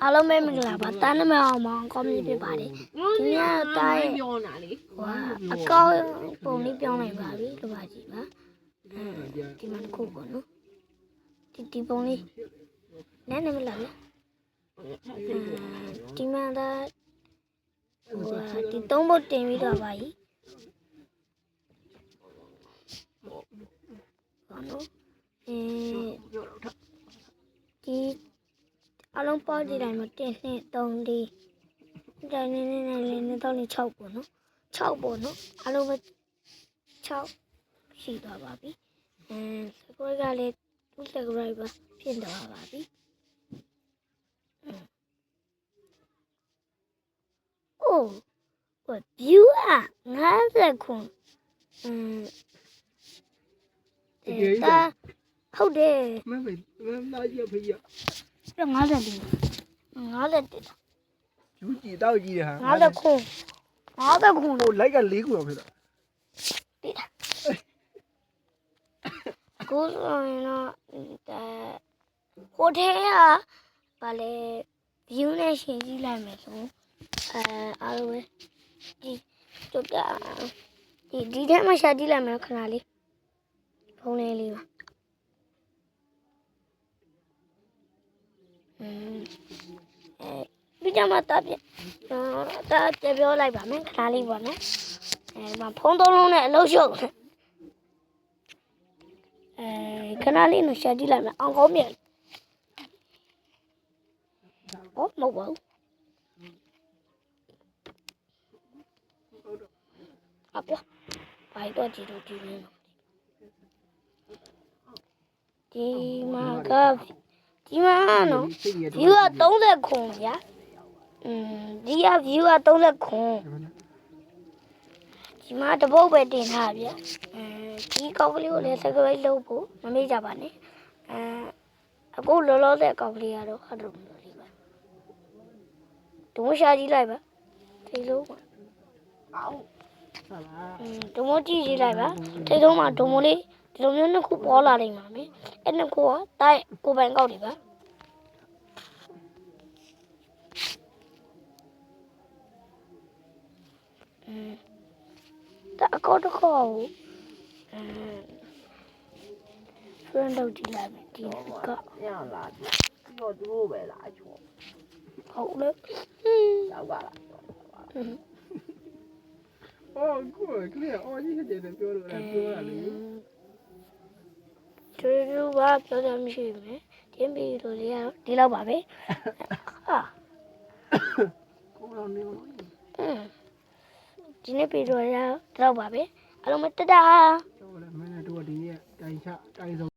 အားလုံးပဲမင်္ဂလာပါတန်းနမအောင်မောင်ကောင်းပြီဖြစ်ပါတယ်ဒီနေ့တားရဲ့ဟိုအကောင့်ပုံလေးပြောင်းလိုက်ပါပြီဒီပါကြည့်ပါဒီမှာတစ်ခုပေါ့နော်ဒီပုံလေးနည်းနည်းမလားဒီမှာဒါဒီသုံးဖို့တင်ပြီးတော့ပါကြီးပေါ့နော်ဒီအလုံးပေါက်ကြည့်လိုက်မှာ1 2 3 4ဒါနည်းတော့6ပေါ့နော်6ပေါ့နော်အလုံးပဲ6ရှိသွားပါပြီစကွဲကလည်းသူ့စကွဲပါဖြစ်သွားပါပြီအိုးwhat view 50ခွန်ဒါဟုတ်တယ်မမရဖေးရ50ဒီ50ယူကြည့်တော့ကြည့်ဟာ50ခွန်လို့လိုက်က4ခုတော့ဖြစ်တာကိုဆိုရင်တော့ဟိုထဲကဗာလေ view နဲ့ရှင်းကြည့်လိုက်မယ်ဆိုအားလုံးပဲဒီထဲမှာရှာကြည့်လိုက်မယ်ခဏလေးဖုန်းလေးပါဒီကြမှာတာပြောလိုက်ပါမယ်ခဏလေးပေါ့နော်မဖုန်းသုံးလုံးနဲ့အလုပ်ရှုပ်ခဏလေးနဲ့ရှာကြည့်လိုက်မယ်အောင်ကောင်းမြတ်မဟုတ်ပါဘူးအပွားဘိုင်တော့ကြည့်လို့ဒီမှာနော် view က30ခွန်ဗျာဒီက view က30ခွန်ဒီမှာတပုတ်ပဲတင်ထားဗျာဒီကောက်ကလေးကိုလည်း subscribe လုပ်ဖို့မမေ့ကြပါနဲ့အခုလောလောဆယ်ကောက်ကလေးကတော့အဲ့လိုမျိုးလေးပါဒုံရှာကြည့်လိုက်ပါထိတ်လုံးပါဒုံမကြည့်လိုက်ပါထိတ်လုံးမှာဒုံမလေးဒီလိုမျိုးနှစ်ခုပေါ်လာနိုင်ပါမယ်အဲ့နှစ်ခုကတိုက်ကိုပိုင်ကောက်တွေပါဒါအကောက်တစ်ခေါက်friend တို့ကြည့်လိုက်မယ်ဒီကညလာပြီးတော့သူတို့ပဲလာချောဟုတ်လေရောက်ပါလားအော်ကိုကလေးအော်ကြီးဟဲ့တယ်ပြောလို့ပြောရလေသူတို့ဘာပြောတယ်မရှိဘူးတင်းပြီးလို့လေဒီလောက်ပါပဲဟာကိုတော့နေလို့ဒီနေ့ပြီးတော့တော့ပါပဲအားလုံးမတတာဟုတ်တယ်မင်းတို့ဒီနေ့တိုင်ချတိုင်